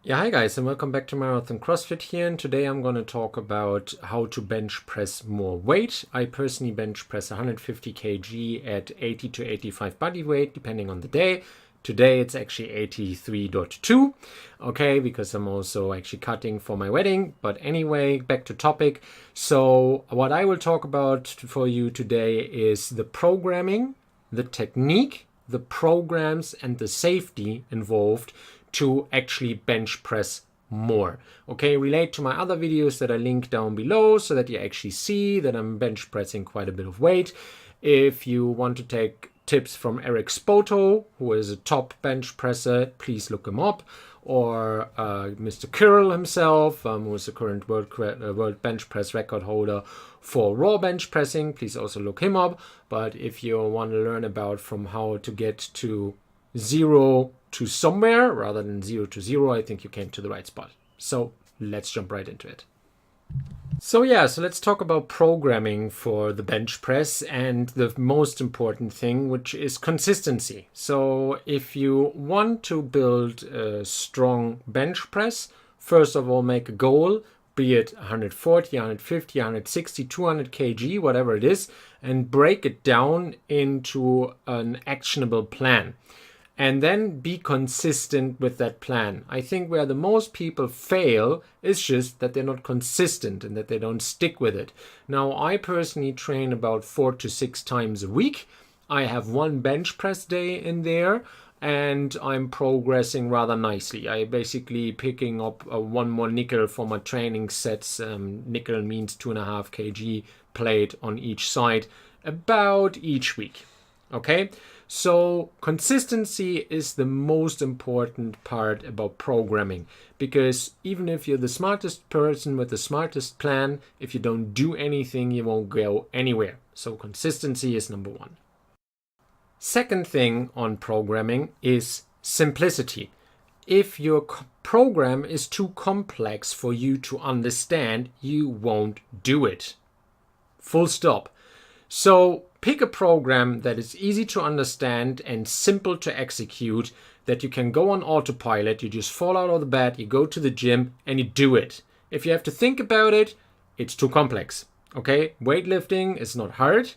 Yeah, hi guys, and welcome back to Marathon-Crossfit here, and today I'm going to talk about how to bench press more weight. I personally bench press 150 kg at 80 to 85 body weight, depending on the day. Today it's actually 83.2, okay, because I'm also actually cutting for my wedding. But anyway, back to topic. So what I will talk about for you today is the programming, the technique, the programs, and the safety involved to actually bench press more. Okay, relate to my other videos that I link down below so that you actually see that I'm bench pressing quite a bit of weight. If you want to take tips from Eric Spoto, who is a top bench presser, please look him up. Or Mr. Kirill himself, who is the current world bench press record holder for raw bench pressing, please also look him up. But if you want to learn about from how to get to zero to somewhere rather than 0 to 0, I think you came to the right spot. So let's jump right into it. So let's talk about programming for the bench press and the most important thing, which is consistency. So if you want to build a strong bench press, first of all, make a goal, be it 140, 150, 160, 200 kg, whatever it is, and break it down into an actionable plan. And then be consistent with that plan. I think where the most people fail is just that they're not consistent and that they don't stick with it. Now, I personally train about 4 to 6 times a week. I have one bench press day in there and I'm progressing rather nicely. I basically picking up one more nickel for my training sets. Nickel means 2.5 kg plate on each side about each week. Okay, so consistency is the most important part about programming, because even if you're the smartest person with the smartest plan, if you don't do anything, you won't go anywhere. So consistency is number one. Second thing on programming is simplicity. If your program is too complex for you to understand, you won't do it. Full stop. So pick a program that is easy to understand and simple to execute, that you can go on autopilot. You just fall out of the bed, you go to the gym, and you do it. If you have to think about it, it's too complex. Okay, weightlifting is not hard.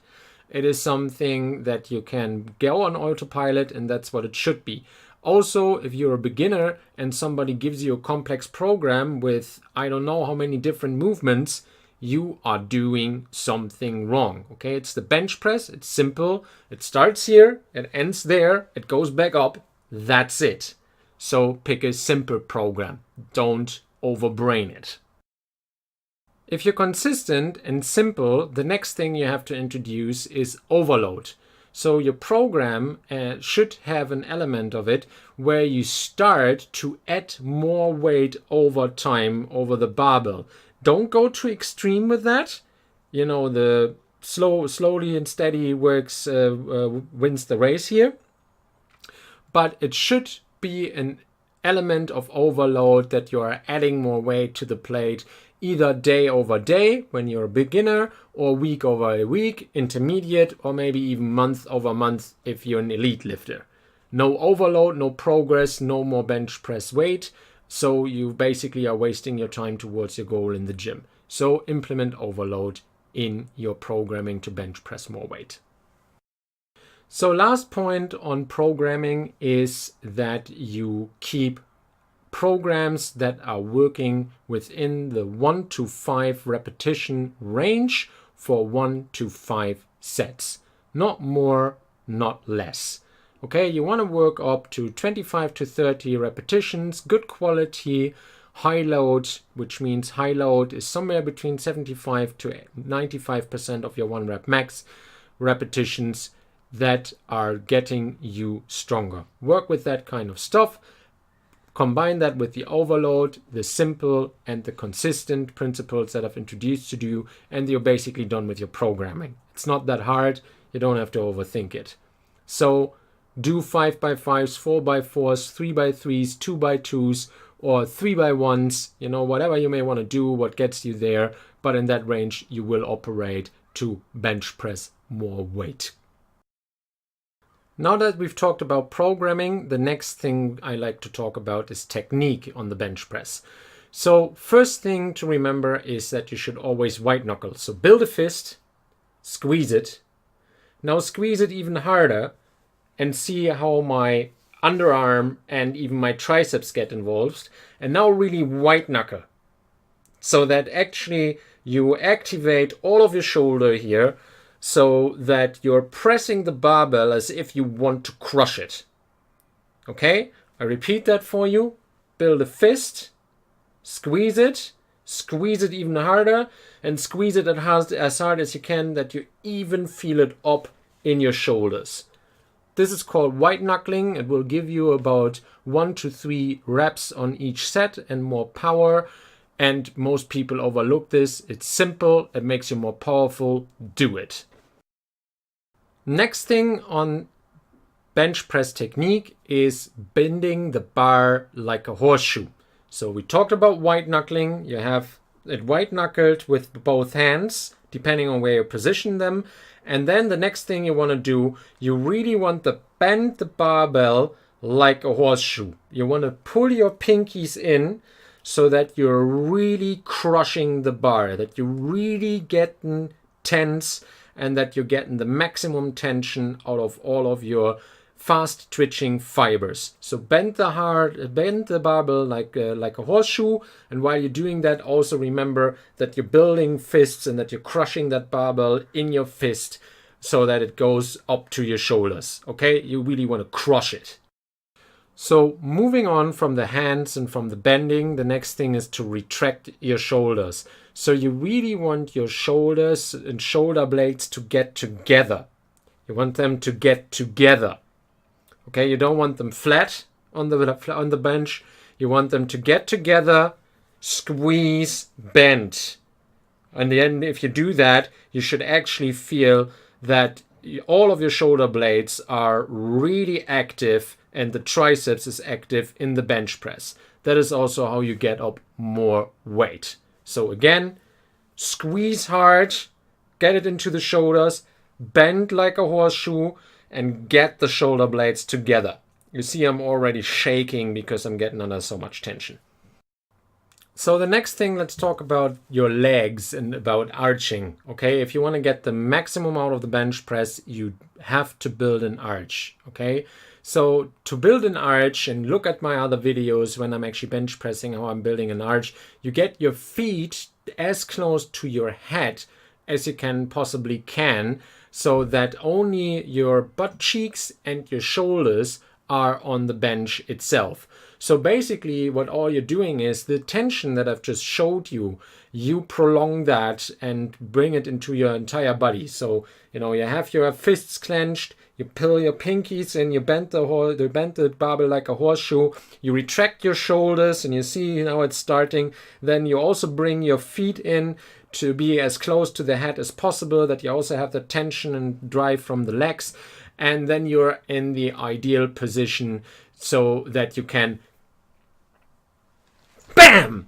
It is something that you can go on autopilot, and that's what it should be. Also, if you're a beginner and somebody gives you a complex program with I don't know how many different movements, you are doing something wrong. Okay, it's the bench press. It's simple. It starts here, it ends there, it goes back up. That's it. So pick a simple program. Don't overbrain it. If you're consistent and simple, the next thing you have to introduce is overload. So your program should have an element of it where you start to add more weight over time over the barbell. Don't go too extreme with that. You know, the slowly and steady works wins the race here. But it should be an element of overload that you are adding more weight to the plate, either day over day when you're a beginner, or week over a week, intermediate, or maybe even month over month if you're an elite lifter. No overload, no progress, no more bench press weight. So you basically are wasting your time towards your goal in the gym. So implement overload in your programming to bench press more weight. So last point on programming is that you keep programs that are working within the 1 to 5 repetition range for 1 to 5 sets. Not more, not less. Okay, you want to work up to 25 to 30 repetitions, good quality, high load, which means high load is somewhere between 75 to 95% of your 1 rep max repetitions that are getting you stronger. Work with that kind of stuff. Combine that with the overload, the simple and the consistent principles that I've introduced to you, and you're basically done with your programming. It's not that hard. You don't have to overthink it. So do 5x5s, 4x4s, 3x3s, 2x2s, or 3x1s, you know, whatever you may want to do, what gets you there. But in that range, you will operate to bench press more weight. Now that we've talked about programming, the next thing I like to talk about is technique on the bench press. So first thing to remember is that you should always white knuckle. So build a fist, squeeze it. Now squeeze it even harder and see how my underarm and even my triceps get involved. And now really white knuckle. So that actually you activate all of your shoulder here so that you're pressing the barbell as if you want to crush it. Okay? I repeat that for you. Build a fist, squeeze it even harder, and squeeze it as hard as you can that you even feel it up in your shoulders. This is called white knuckling. It will give you about 1 to 3 reps on each set and more power. And most people overlook this. It's simple. It makes you more powerful. Do it. Next thing on bench press technique is bending the bar like a horseshoe. So we talked about white knuckling. You have it white knuckled with both hands, depending on where you position them. And then the next thing you want to do, you really want to bend the barbell like a horseshoe. You want to pull your pinkies in so that you're really crushing the bar, that you're really getting tense and that you're getting the maximum tension out of all of your fast twitching fibers. So bend the barbell like a horseshoe, and while you're doing that, also remember that you're building fists and that you're crushing that barbell in your fist so that it goes up to your shoulders. Okay, you really want to crush it. So moving on from the hands and from the bending, the next thing is to retract your shoulders. So you really want your shoulders and shoulder blades to get together. You want them to get together. Okay, you don't want them flat on the bench. You want them to get together, squeeze, bend. And then if you do that, you should actually feel that all of your shoulder blades are really active and the triceps is active in the bench press. That is also how you get up more weight. So again, squeeze hard, get it into the shoulders, bend like a horseshoe, and get the shoulder blades together. You see I'm already shaking because I'm getting under so much tension. So the next thing, let's talk about your legs and about arching. Okay, if you want to get the maximum out of the bench press, you have to build an arch. Okay, so to build an arch, and look at my other videos when I'm actually bench pressing, how I'm building an arch, you get your feet as close to your head as you possibly can, so that only your butt cheeks and your shoulders are on the bench itself. So basically what all you're doing is the tension that I've just showed you, you prolong that and bring it into your entire body. So, you have your fists clenched, you pull your pinkies and you bend the barbell like a horseshoe, you retract your shoulders and you see how it's starting. Then you also bring your feet in to be as close to the head as possible, that you also have the tension and drive from the legs. And then you're in the ideal position so that you can BAM!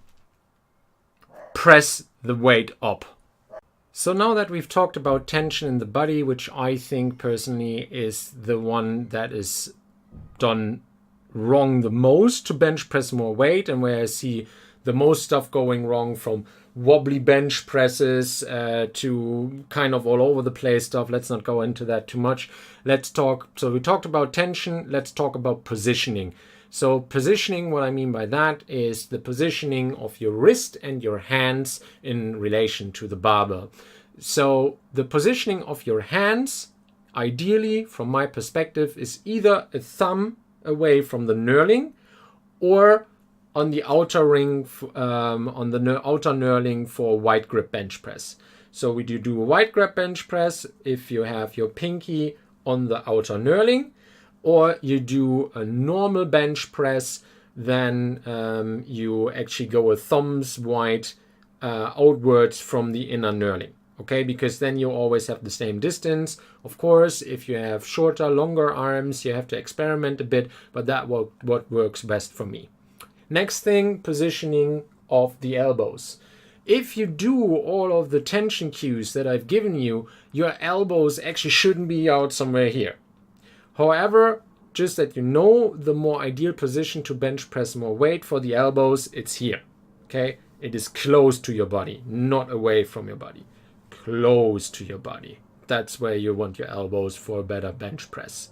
Press the weight up. So now that we've talked about tension in the body, which I think personally is the one that is done wrong the most to bench press more weight, and where I see the most stuff going wrong, from wobbly bench presses to kind of all over the place stuff. Let's not go into that too much. So we talked about tension. Let's talk about positioning. So positioning, what I mean by that is the positioning of your wrist and your hands in relation to the barbell. So the positioning of your hands, ideally, from my perspective, is either a thumb away from the knurling or on the outer ring, on the outer knurling for wide grip bench press. So we do a wide grip bench press if you have your pinky on the outer knurling, or you do a normal bench press, then you actually go a thumbs wide outwards from the inner knurling. Okay, because then you always have the same distance. Of course, if you have shorter, longer arms, you have to experiment a bit, but that's what works best for me. Next thing, positioning of the elbows. If you do all of the tension cues that I've given you, your elbows actually shouldn't be out somewhere here. However, just that you know, the more ideal position to bench press more weight for the elbows, it's here. Okay, it is close to your body, not away from your body. Close to your body. That's where you want your elbows for a better bench press.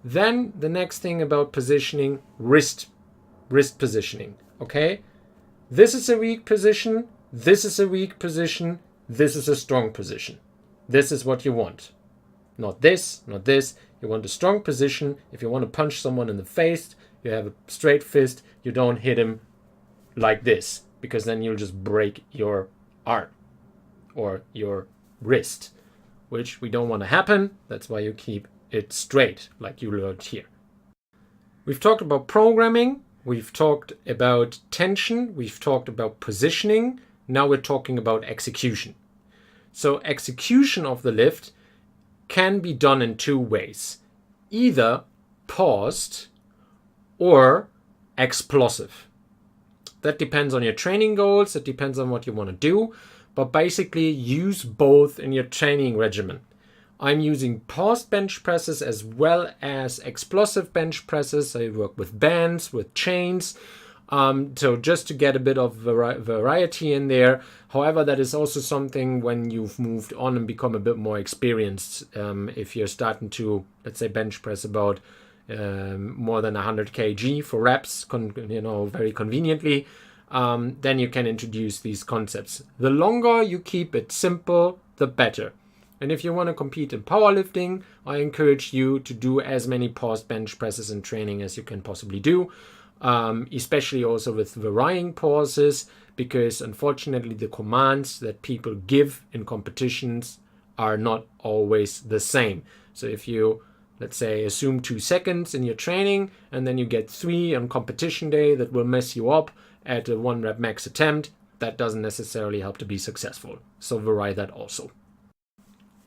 Then the next thing about positioning, wrist positioning. Okay, this is a weak position, this is a weak position, this is a strong position. This is what you want. Not this, not this. You want a strong position. If you want to punch someone in the face, you have a straight fist. You don't hit him like this, because then you'll just break your arm or your wrist, which we don't want to happen. That's why you keep it straight, like you learned here. We've talked about programming. We've talked about tension. We've talked about positioning. Now we're talking about execution. So execution of the lift can be done in two ways. Either paused or explosive. That depends on your training goals. It depends on what you want to do. But basically use both in your training regimen. I'm using paused bench presses as well as explosive bench presses. I work with bands, with chains. So just to get a bit of variety in there. However, that is also something when you've moved on and become a bit more experienced. If you're starting to, let's say, bench press about more than 100 kg for reps, very conveniently, then you can introduce these concepts. The longer you keep it simple, the better. And if you want to compete in powerlifting, I encourage you to do as many paused bench presses in training as you can possibly do. Especially also with varying pauses, because unfortunately the commands that people give in competitions are not always the same. So if you, let's say, assume 2 seconds in your training and then you get 3 on competition day, that will mess you up at a 1 rep max attempt. That doesn't necessarily help to be successful. So vary that also.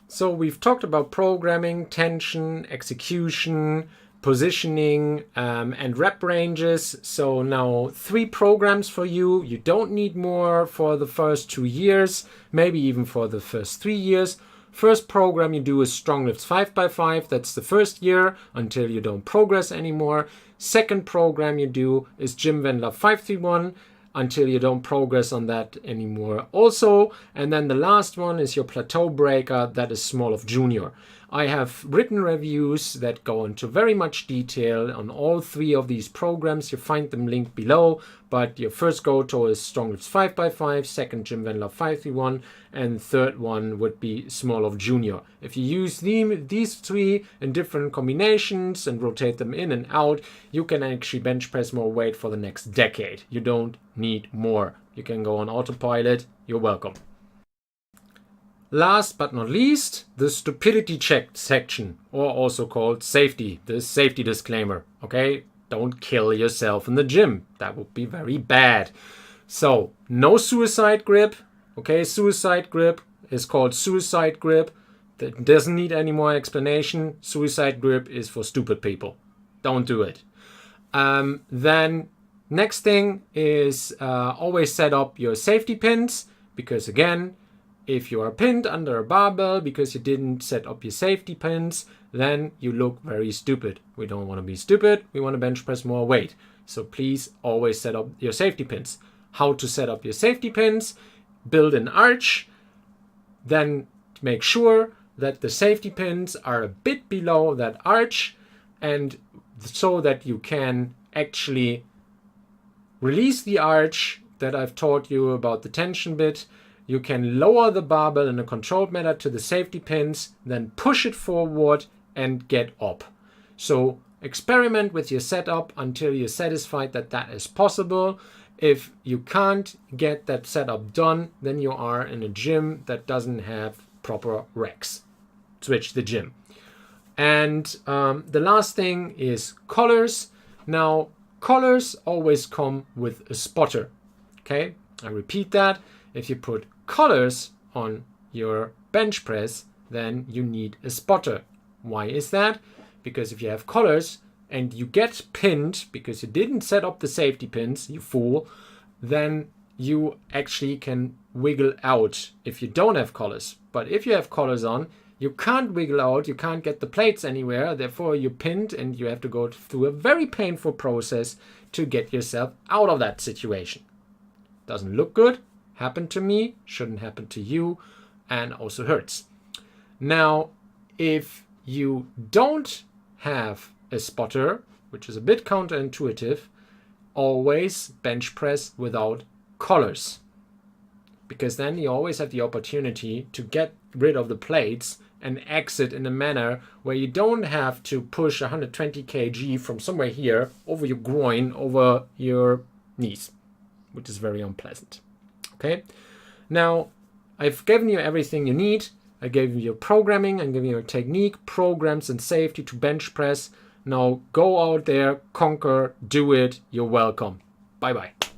So we've talked about programming, tension, execution, positioning, and rep ranges. So now 3 programs for you. You don't need more for the first 2 years, maybe even for the first 3 years. First program you do is Stronglifts 5x5. That's the first year until you don't progress anymore. Second program you do is Wendler 531 until you don't progress on that anymore also. And then the last one is your plateau breaker. That is Smolov Jr. I have written reviews that go into very much detail on all 3 of these programs. You find them linked below, but your first go-to is Stronglifts 5x5, second Wendler 531, and third one would be Smolov Jr. If you use these 3 in different combinations and rotate them in and out, you can actually bench press more weight for the next decade. You don't need more. You can go on autopilot. You're welcome. Last but not least, the stupidity check section, or also called safety, the safety disclaimer. Okay, don't kill yourself in the gym. That would be very bad. So, no suicide grip. Okay, suicide grip is called suicide grip. That doesn't need any more explanation. Suicide grip is for stupid people. Don't do it. Then, next thing is always set up your safety pins, because again, if you are pinned under a barbell because you didn't set up your safety pins, then you look very stupid. We don't want to be stupid. We want to bench press more weight. So please always set up your safety pins. How to set up your safety pins? Build an arch. Then make sure that the safety pins are a bit below that arch, and so that you can actually release the arch that I've taught you about the tension bit. You can lower the barbell in a controlled manner to the safety pins, then push it forward and get up. So experiment with your setup until you're satisfied that that is possible. If you can't get that setup done, then you are in a gym that doesn't have proper recs. Switch the gym. And the last thing is collars. Now, collars always come with a spotter. Okay, I repeat that. If you put collars on your bench press, then you need a spotter. Why is that? Because if you have collars and you get pinned because you didn't set up the safety pins, you fool, then you actually can wiggle out if you don't have collars. But if you have collars on, You can't wiggle out, you can't get the plates anywhere, therefore you're pinned and you have to go through a very painful process to get yourself out of that situation. Doesn't look good, happened to me, shouldn't happen to you, and also hurts. Now, if you don't have a spotter, which is a bit counterintuitive, always bench press without collars. Because then you always have the opportunity to get rid of the plates and exit in a manner where you don't have to push 120 kg from somewhere here over your groin, over your knees, which is very unpleasant. Okay, now I've given you everything you need. I gave you your programming, I'm giving you your technique, programs, and safety to bench press. Now go out there, conquer, do it. You're welcome. Bye-bye.